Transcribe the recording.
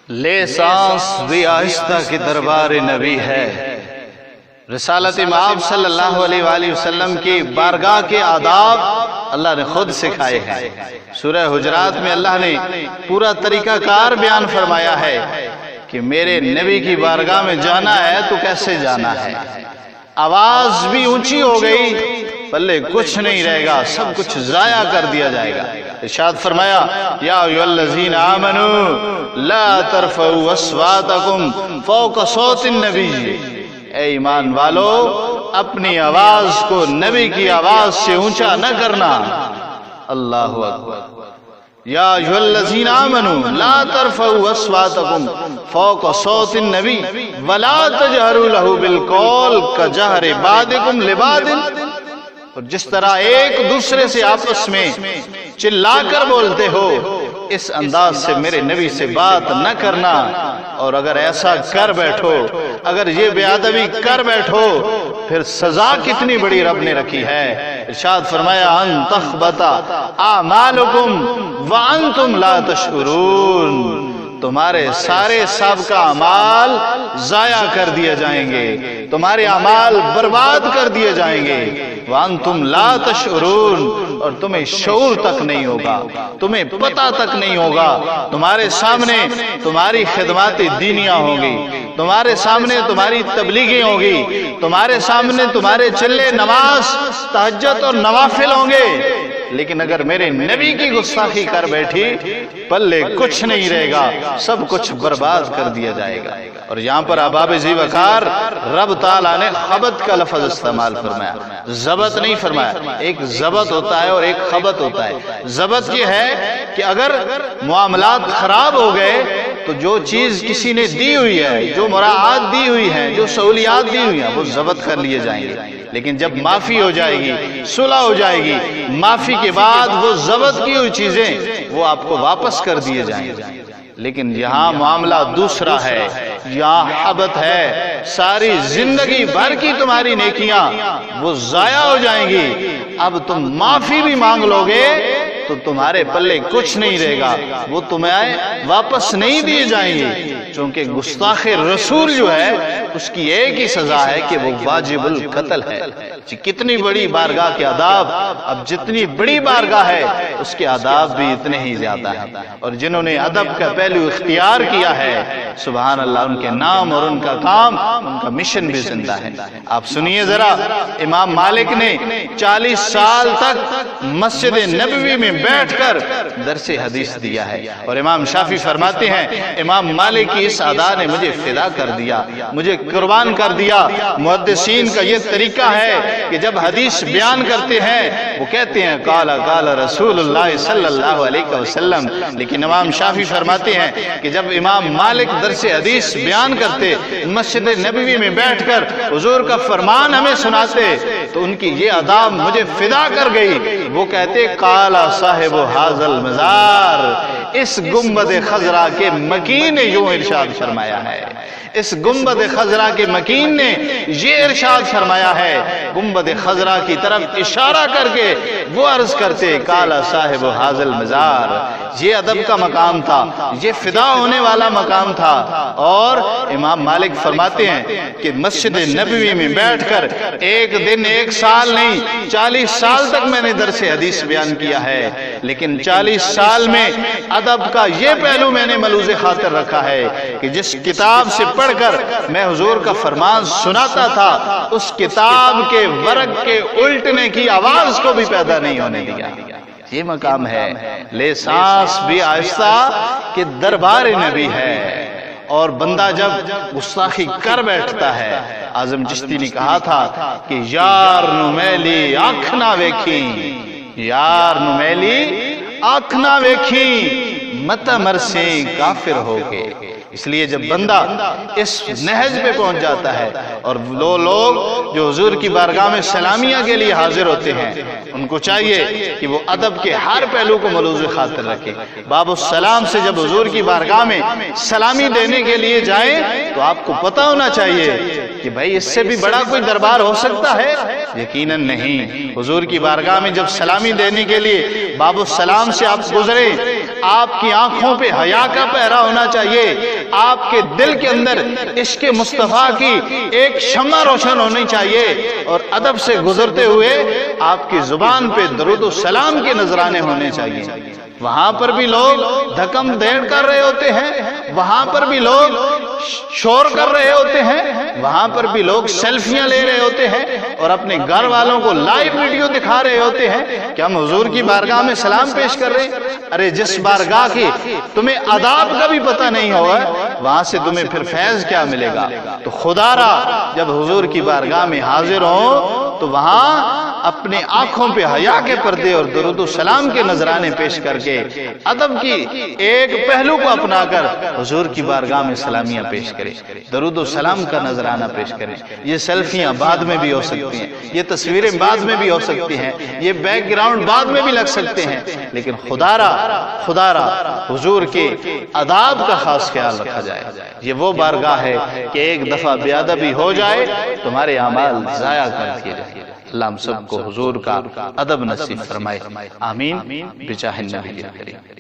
لے سانس بھی آہستہ کے دربار نبی ہے۔ رسالت مآب صلی اللہ علیہ وآلہ وسلم کی بارگاہ کے آداب اللہ نے خود سکھائے ہیں۔ سورہ حجرات میں اللہ نے پورا طریقہ کار بیان فرمایا ہے کہ میرے نبی کی بارگاہ میں جانا ہے تو کیسے جانا ہے۔ آواز بھی اونچی ہو گئی، پلے کچھ نہیں رہے گا، سب کچھ ضائع کر دیا جائے گا۔ ارشاد فرمایا یا ایھا الذین آمنوا لا ترفعوا اصواتکم فوق صوت النبی، اے ایمان والو اپنی آواز کو نبی کی آواز سے اونچا نہ کرنا۔ اللہ اکبر۔ یا ایھا الذین آمنوا لا ترفعوا اصواتکم فوق صوت النبی ولا تجہروا لہ بالقول کجہر بعضکم لبعض، اور جس طرح ایک دوسرے سے آپس میں چلا کر بولتے ہو اس انداز سے میرے نبی سے بات نہ کرنا۔ اور اگر ایسا کر بیٹھو، اگر یہ بے ادبی کر بیٹھو، پھر سزا کتنی بڑی رب نے رکھی ہے۔ ارشاد فرمایا ان تحبط اعمالکم وانتم لا تشعرون، تمہارے سارے سابقہ اعمال ضائع کر دیے جائیں گے، تمہارے اعمال برباد کر دیے جائیں گے۔ وانتم لا تشعرون، اور تمہیں شعور تک نہیں ہوگا، تمہیں پتہ تک نہیں ہوگا۔ تمہارے سامنے تمہاری خدمات دینیہ ہوں گی، تمہارے سامنے تمہاری تبلیغیں ہوں گی، تمہارے سامنے تمہارے چلے نماز تہجد اور نوافل ہوں گے، لیکن اگر میرے نبی کی گستاخی کر بیٹھی پلے کچھ نہیں رہے گا، سب کچھ برباد کر دیا جائے گا۔ اور یہاں پر احباب ذی وقار رب تعالیٰ نے خبط کا لفظ استعمال فرمایا، ضبط نہیں فرمایا۔ ایک ضبط ہوتا ہے اور ایک خبط ہوتا ہے۔ ضبط یہ ہے کہ اگر معاملات خراب ہو گئے تو جو چیز کسی نے دی ہوئی ہے، جو مراعات دی ہوئی ہے، جو سہولیات دی ہوئی ہیں، وہ ضبط کر لیے جائیں گے۔ لیکن جب معافی ہو جائے گی، صلح ہو جائے گی، معافی کے بعد وہ ضبط کی ہوئی چیزیں وہ آپ کو واپس کر دیے جائیں گے۔ لیکن یہاں معاملہ دوسرا ہے، یہاں حبط ہے، ساری زندگی بھر کی تمہاری نیکیاں وہ ضائع ہو جائیں گی۔ اب تم معافی بھی مانگ لو گے تو تمہارے پلے کچھ نہیں رہے گا، وہ تمہیں واپس نہیں دیے جائیں گے، چونکہ گستاخ رسول جو ہے اس کی ایک ہی سزا ہے کہ وہ واجب القتل ہے۔ کتنی بڑی بارگاہ کے آداب، اب جتنی بڑی بارگاہ ہے اس کے آداب بھی اتنے ہی زیادہ ہیں۔ اور جنہوں نے ادب کا پہلو اختیار کیا ہے، سبحان اللہ، ان کے نام اور ان کا کام، ان کا مشن بھی زندہ ہے۔ آپ سنیے ذرا، امام مالک نے 40 سال تک مسجد نبوی میں بیٹھ کر درس حدیث دیا ہے، اور امام شافعی فرماتے ہیں امام مالک کی اس ادا نے مجھے فدا کر دیا، مجھے قربان کر دیا۔ محدثین کا یہ طریقہ ہے کہ جب حدیث بیان کرتے ہیں وہ کہتے ہیں قال قال رسول اللہ صلی اللہ علیہ وسلم، لیکن امام شافعی فرماتے ہیں کہ جب امام مالک درس حدیث بیان کرتے، مسجد نبوی میں بیٹھ کر حضور کا فرمان ہمیں سناتے، تو ان کی یہ ادا مجھے فدا کر گئی۔ وہ کہتے قال صاحب ھذا المزار، اس گنبد خضرا کے مکین نے یوں ارشاد فرمایا ہے، اس گنبد خضرا کے مکین نے یہ ارشاد فرمایا ہے۔ گنبد خضرا کی طرف اشارہ کر کے وہ عرض کرتے قال صاحب ھذا المزار، یہ ادب کا مقام تھا، یہ فدا ہونے والا مقام تھا۔ اور امام مالک فرماتے ہیں کہ مسجد نبوی میں بیٹھ کر ایک دن ایک سال نہیں 40 سال تک میں نے درس حدیث بیان کیا ہے، لیکن 40 سال میں ادب کا یہ پہلو میں نے ملوز خاطر رکھا ہے کہ جس کتاب سے پڑھ کر میں حضور کا فرمان سناتا تھا، اس کتاب کے ورق کے الٹنے کی آواز کو بھی پیدا نہیں ہونے دیا۔ یہ مقام ہے لے سانس بھی آہستہ کہ دربار نبی ہے۔ اور بندہ جب گستاخی کر بیٹھتا ہے، اعظم چشتی نے کہا تھا کہ یار نو میلی آنکھ نہ ویکھی، یار نو میلی آنکھ نہ ویکھی، مت مرسیں کافر ہو گئے۔ اس لیے جب بندہ اس نہج پہ پہنچ جاتا ہے، اور وہ لوگ جو حضور کی بارگاہ میں سلامیہ کے لیے حاضر ہوتے ہیں، ان کو چاہیے کہ وہ ادب کے ہر پہلو کو ملوز خاطر رکھے۔ باب السلام سے جب حضور کی بارگاہ میں سلامی دینے کے لیے جائیں تو آپ کو پتہ ہونا چاہیے کہ بھائی اس سے بھی بڑا کوئی دربار ہو سکتا ہے؟ یقیناً نہیں۔ حضور کی بارگاہ میں جب سلامی دینے کے لیے باب السلام سے آپ گزرے آپ کی آنکھوں پہ حیا کا پہرا ہونا چاہیے، آپ کے دل کے اندر عشق مصطفیٰ کی ایک شمع روشن ہونی چاہیے، اور ادب سے گزرتے ہوئے آپ کی زبان پہ درود و سلام کے نذرانے ہونے چاہیے۔ وہاں پر بھی لوگ دھکم دیر کر رہے ہوتے ہیں، وہاں پر بھی لوگ شور کر رہے ہوتے ہیں، وہاں پر بھی لوگ سیلفیاں لے رہے ہوتے ہیں اور اپنے گھر والوں کو لائیو ویڈیو دکھا رہے ہوتے ہیں کہ ہم حضور کی بارگاہ میں سلام پیش کر رہے ہیں۔ ارے جس بارگاہ کی تمہیں آداب کا بھی پتہ نہیں ہوگا، وہاں سے تمہیں پھر فیض کیا ملے گا؟ تو خدا را جب حضور کی بارگاہ میں حاضر ہو تو وہاں اپنے آنکھوں پہ حیا کے پردے اور درود و سلام کے نذرانے پیش کر کے ادب کی ایک پہلو کو اپنا کر حضور کی بارگاہ میں سلامیاں پیش کریں، درود و سلام کا نذرانہ پیش کریں۔ یہ سیلفیاں بعد میں بھی ہو سکتی ہیں، یہ تصویریں بعد میں بھی ہو سکتی ہیں، یہ بیک گراؤنڈ بعد میں بھی لگ سکتے ہیں، لیکن خدا را حضور کے آداب کا خاص خیال رکھا جائے۔ یہ وہ بارگاہ ہے کہ ایک دفعہ بے ادبی ہو جائے تمہارے اعمال ضائع کر دیے جائیں۔ اللہ ہم سب کو حضور کا ادب نصیب فرمائے، آمین بجاہ النبی الکریم۔